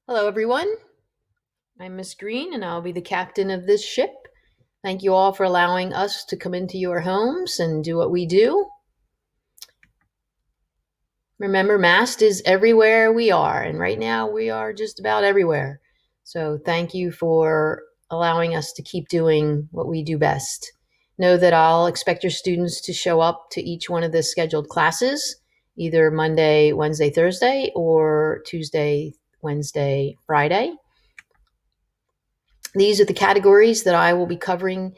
Hello, everyone. I'm Miss Green, and I'll be the captain of this ship. Thank you all for allowing us to come into your homes and do what we do. Remember, MAST is everywhere we are, and right now we are just about everywhere. So thank you for allowing us to keep doing what we do best. Know that I'll expect your students to show up to each one of the scheduled classes, either Monday, Wednesday, Thursday, or Tuesday, Wednesday, Friday. These are the categories that I will be covering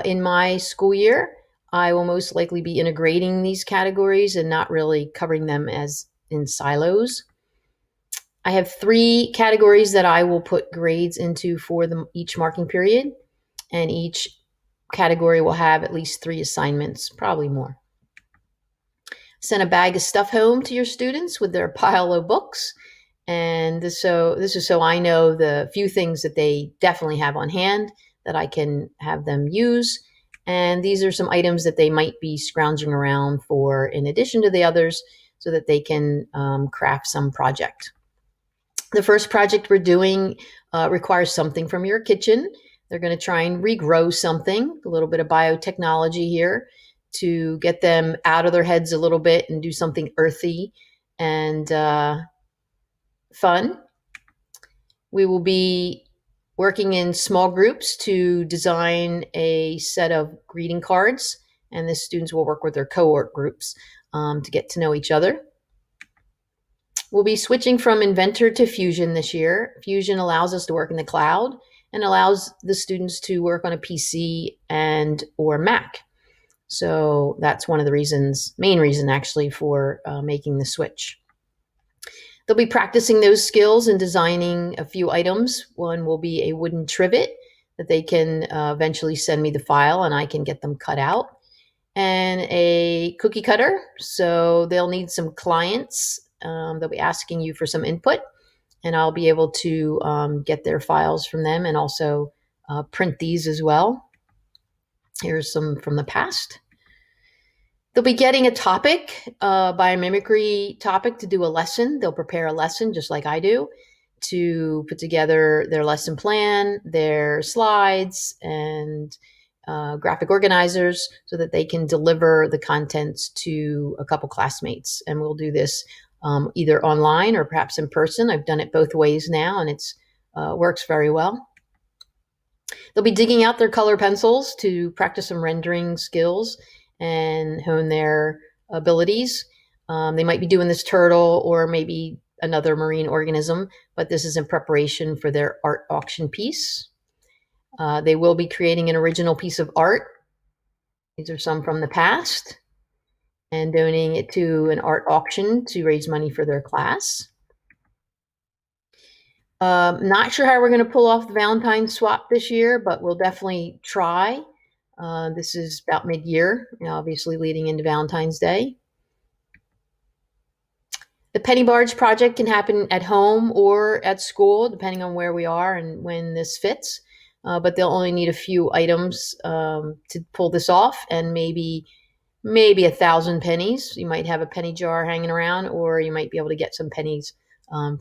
in my school year. I will most likely be integrating these categories and not really covering them as in silos. I have 3 categories that I will put grades into for each marking period, and each category will have at least 3 assignments, probably more. Send a bag of stuff home to your students with their pile of books. And this is so I know the few things that they definitely have on hand that I can have them use. And these are some items that they might be scrounging around for in addition to the others so that they can craft some project. The first project we're doing requires something from your kitchen. They're going to try and regrow something, a little bit of biotechnology here to get them out of their heads a little bit and do something earthy and fun. We will be working in small groups to design a set of greeting cards, and the students will work with their cohort groups to get to know each other. We'll be switching from Inventor to Fusion this year. Fusion allows us to work in the cloud and allows the students to work on a PC and or Mac. So that's one of the main reason actually for making the switch. They'll be practicing those skills and designing a few items. One will be a wooden trivet that they can eventually send me the file and I can get them cut out, and a cookie cutter. So they'll need some clients. They'll be asking you for some input, and I'll be able to get their files from them and also print these as well. Here's some from the past. They'll be getting a topic, biomimicry topic, to do a lesson. They'll prepare a lesson just like I do to put together their lesson plan, their slides, and graphic organizers so that they can deliver the contents to a couple classmates. And we'll do this either online or perhaps in person. I've done it both ways now, and it's works very well. They'll be digging out their color pencils to practice some rendering skills and hone their abilities. They might be doing this turtle or maybe another marine organism, but this is in preparation for their art auction piece. They will be creating an original piece of art. These are some from the past, and donating it to an art auction to raise money for their class. Not sure how we're going to pull off the Valentine's swap this year, but we'll definitely try. This is about mid-year, obviously leading into Valentine's Day. The penny barge project can happen at home or at school, depending on where we are and when this fits. But they'll only need a few items to pull this off, and maybe 1,000 pennies. You might have a penny jar hanging around, or you might be able to get some pennies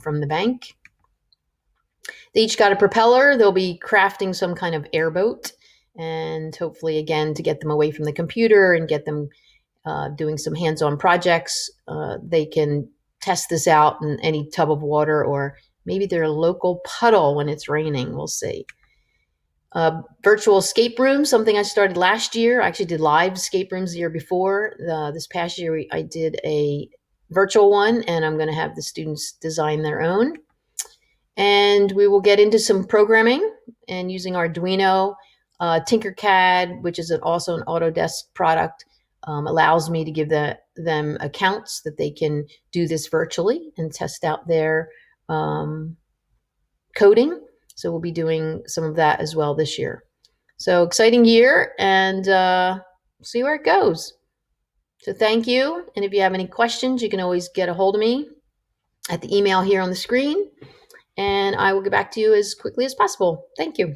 from the bank. They each got a propeller. They'll be crafting some kind of airboat, and hopefully, again, to get them away from the computer and get them doing some hands-on projects. They can test this out in any tub of water or maybe their local puddle when it's raining. We'll see. Virtual escape rooms, something I started last year. I actually did live escape rooms the year before. This past year, I did a virtual one, and I'm going to have the students design their own. And we will get into some programming and using Arduino. Tinkercad, which is also an Autodesk product, allows me to give them accounts that they can do this virtually and test out their coding. So we'll be doing some of that as well this year. So exciting year, and see where it goes. So thank you. And if you have any questions, you can always get a hold of me at the email here on the screen, and I will get back to you as quickly as possible. Thank you.